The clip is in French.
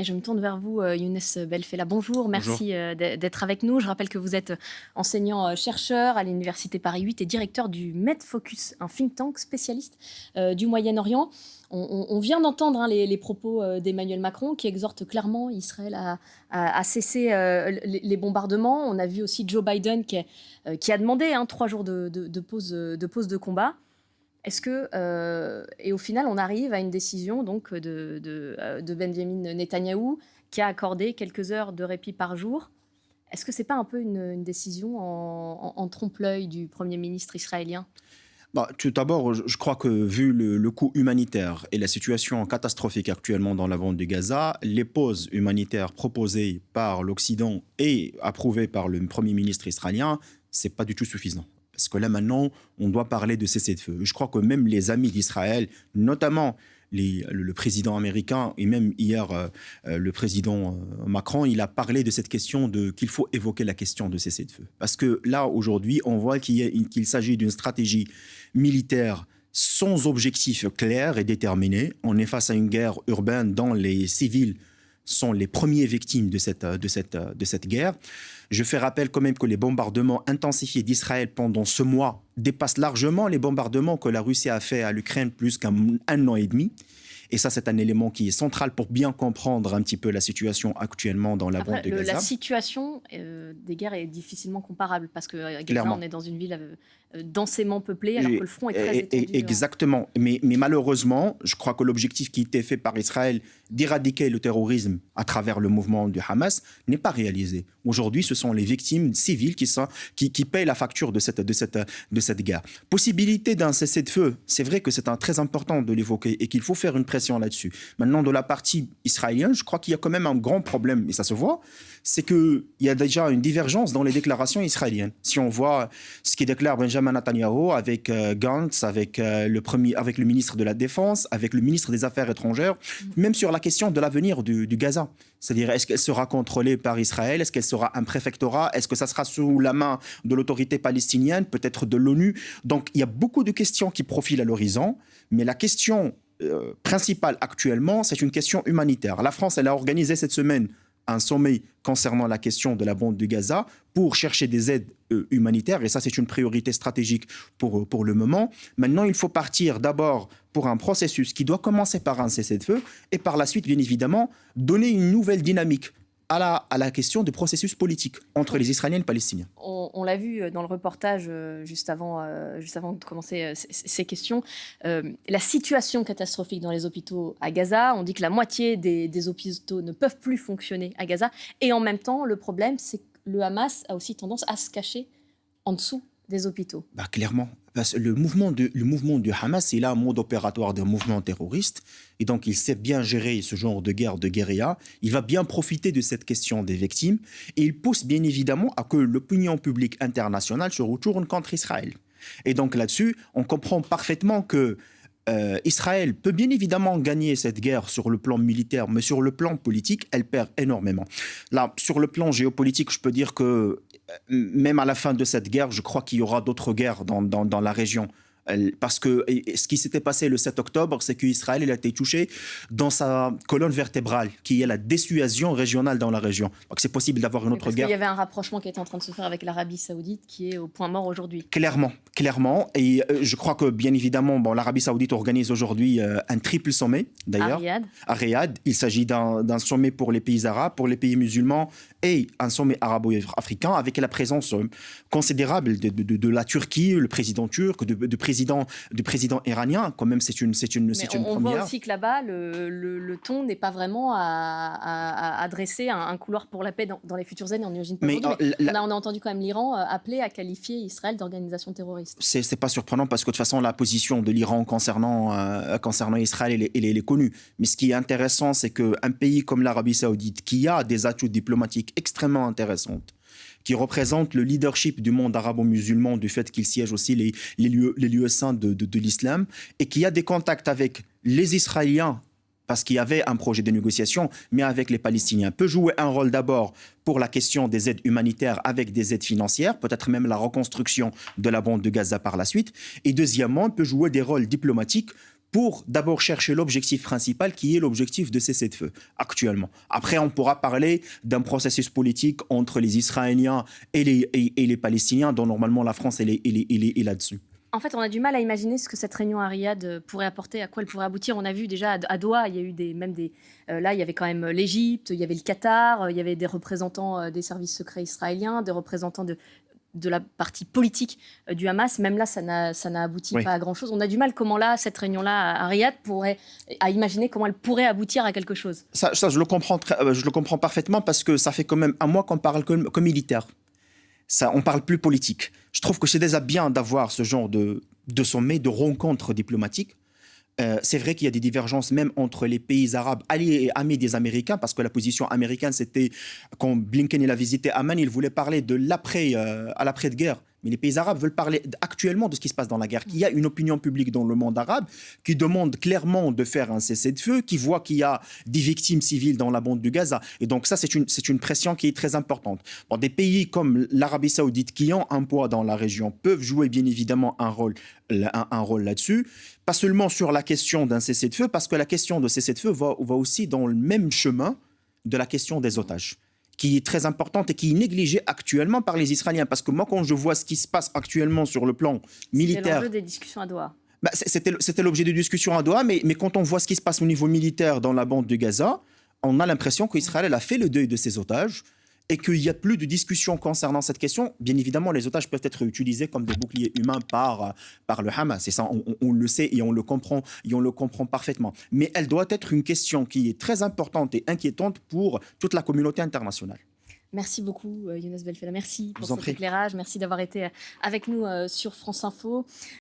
Et je me tourne vers vous, Younes Belfella. Bonjour, Bonjour. merci d'être avec nous. Je rappelle que vous êtes enseignant-chercheur à l'Université Paris 8 et directeur du MedFocus, un think tank spécialiste du Moyen-Orient. On vient d'entendre les propos d'Emmanuel Macron qui exhorte clairement Israël à cesser les bombardements. On a vu aussi Joe Biden qui a demandé 3 jours de pause de combat. Est-ce que, et au final, on arrive à une décision donc, de Benjamin Netanyahou qui a accordé quelques heures de répit par jour. Est-ce que ce n'est pas un peu une décision en trompe-l'œil du Premier ministre israélien? Tout d'abord, je crois que vu le coût humanitaire et la situation catastrophique actuellement dans la bande de Gaza, les pauses humanitaires proposées par l'Occident et approuvées par le Premier ministre israélien, ce n'est pas du tout suffisant. Parce que là, maintenant, on doit parler de cessez-le-feu. Je crois que même les amis d'Israël, notamment le président américain et même hier le président Macron, il a parlé de cette question qu'il faut évoquer la question de cessez-le-feu. Parce que là, aujourd'hui, on voit qu'il s'agit d'une stratégie militaire sans objectif clair et déterminé. On est face à une guerre urbaine dont les civils sont les premières victimes de cette guerre. Je fais rappel quand même que les bombardements intensifiés d'Israël pendant ce mois dépassent largement les bombardements que la Russie a fait à l'Ukraine plus qu'un an et demi. Et ça, c'est un élément qui est central pour bien comprendre un petit peu la situation actuellement dans la bande de Gaza. La situation des guerres est difficilement comparable parce que Gaza, Clairement. on est dans une ville densément peuplée alors que le front est très étendu. Exactement. Mais malheureusement, je crois que l'objectif qui était fait par Israël d'éradiquer le terrorisme à travers le mouvement du Hamas n'est pas réalisé. Aujourd'hui, ce sont les victimes civiles qui payent la facture de cette guerre. Possibilité d'un cessez-le-feu, c'est vrai que c'est très important de l'évoquer et qu'il faut faire une pression là-dessus. Maintenant, de la partie israélienne, je crois qu'il y a quand même un grand problème, et ça se voit, c'est qu'il y a déjà une divergence dans les déclarations israéliennes. Si on voit ce qui déclare Benjamin Netanyahou avec Gantz, avec le ministre de la Défense, avec le ministre des Affaires étrangères, même sur la question de l'avenir du Gaza. C'est-à-dire, est-ce qu'elle sera contrôlée par Israël? Est-ce qu'elle sera un préfectorat? Est-ce que ça sera sous la main de l'autorité palestinienne, peut-être de l'ONU? Donc, il y a beaucoup de questions qui profilent à l'horizon, mais la question principale actuellement, c'est une question humanitaire. La France, elle a organisé cette semaine un sommet concernant la question de la bande de Gaza pour chercher des aides humanitaires, et ça, c'est une priorité stratégique pour le moment. Maintenant, il faut partir d'abord pour un processus qui doit commencer par un cessez-le-feu et par la suite, bien évidemment, donner une nouvelle dynamique à la question du processus politique entre les Israéliens et les Palestiniens. On l'a vu dans le reportage juste avant de commencer ces questions. La situation catastrophique dans les hôpitaux à Gaza, on dit que la moitié des hôpitaux ne peuvent plus fonctionner à Gaza. Et en même temps, le problème, c'est que le Hamas a aussi tendance à se cacher en dessous des hôpitaux. Clairement, parce que le mouvement du Hamas, il a un mode opératoire d'un mouvement terroriste, et donc il sait bien gérer ce genre de guerre, de guérilla. Il va bien profiter de cette question des victimes, et il pousse bien évidemment à que l'opinion publique internationale se retourne contre Israël. Et donc là-dessus, on comprend parfaitement que Israël peut bien évidemment gagner cette guerre sur le plan militaire, mais sur le plan politique, elle perd énormément. Là, sur le plan géopolitique, je peux dire que même à la fin de cette guerre, je crois qu'il y aura d'autres guerres dans la région. Parce que ce qui s'était passé le 7 octobre, c'est qu'Israël a été touché dans sa colonne vertébrale, qui est la dissuasion régionale dans la région. Donc c'est possible d'avoir une autre guerre. Il y avait un rapprochement qui était en train de se faire avec l'Arabie Saoudite, qui est au point mort aujourd'hui. Clairement. Et je crois que, bien évidemment, l'Arabie Saoudite organise aujourd'hui un triple sommet, d'ailleurs. À Riyad. Il s'agit d'un sommet pour les pays arabes, pour les pays musulmans, et un sommet arabo-africain, avec la présence considérable de la Turquie, le président turc, du président iranien. Quand même, c'est une première. On voit aussi que là-bas, le ton n'est pas vraiment à dresser un couloir pour la paix dans les futures années. On imagine pas aujourd'hui, mais on a entendu quand même l'Iran appeler à qualifier Israël d'organisation terroriste. C'est pas surprenant parce que de toute façon, la position de l'Iran concernant Israël, elle est connue. Mais ce qui est intéressant, c'est qu'un pays comme l'Arabie Saoudite, qui a des atouts diplomatiques extrêmement intéressants, qui représente le leadership du monde arabo-musulman, du fait qu'il siège aussi les lieux saints de l'islam, et qui a des contacts avec les Israéliens, parce qu'il y avait un projet de négociation, mais avec les Palestiniens, peut jouer un rôle d'abord pour la question des aides humanitaires avec des aides financières, peut-être même la reconstruction de la bande de Gaza par la suite, et deuxièmement, peut jouer des rôles diplomatiques pour d'abord chercher l'objectif principal qui est l'objectif de cessez-le-feu actuellement. Après, on pourra parler d'un processus politique entre les Israéliens et les Palestiniens, dont normalement la France est là-dessus. En fait, on a du mal à imaginer ce que cette réunion à Riyad pourrait apporter, à quoi elle pourrait aboutir. On a vu déjà à Doha, il y a eu là, il y avait quand même l'Égypte, il y avait le Qatar, il y avait des représentants des services secrets israéliens, des représentants de la partie politique du Hamas. Même là, ça n'a abouti pas à grand-chose. On a du mal, cette réunion-là à Riyad à imaginer comment elle pourrait aboutir à quelque chose. Ça je le comprends parfaitement parce que ça fait quand même un mois qu'on parle comme militaire. Ça, on parle plus politique. Je trouve que c'est déjà bien d'avoir ce genre de sommet, de rencontres diplomatiques. C'est vrai qu'il y a des divergences même entre les pays arabes alliés et amis des Américains, parce que la position américaine, c'était, quand Blinken il a visité Amman, il voulait parler de l'après-guerre. Mais les pays arabes veulent parler actuellement de ce qui se passe dans la guerre. Il y a une opinion publique dans le monde arabe qui demande clairement de faire un cessez-le-feu, qui voit qu'il y a des victimes civiles dans la bande de Gaza. Et donc ça, c'est une pression qui est très importante. Bon, des pays comme l'Arabie saoudite qui ont un poids dans la région peuvent jouer bien évidemment un rôle là-dessus. Pas seulement sur la question d'un cessez-le-feu, parce que la question de cessez-le-feu va aussi dans le même chemin de la question des otages, qui est très importante et qui est négligée actuellement par les Israéliens. Parce que moi, quand je vois ce qui se passe actuellement sur le plan militaire... C'était l'enjeu des discussions à Doha. C'était l'objet des discussions à Doha, mais quand on voit ce qui se passe au niveau militaire dans la bande de Gaza, on a l'impression qu'Israël a fait le deuil de ses otages et qu'il n'y a plus de discussion concernant cette question. Bien évidemment, les otages peuvent être utilisés comme des boucliers humains par le Hamas. Et ça, on le sait et on le comprend parfaitement. Mais elle doit être une question qui est très importante et inquiétante pour toute la communauté internationale. Merci beaucoup, Younes Belfella. Merci pour cet éclairage. Merci d'avoir été avec nous sur France Info.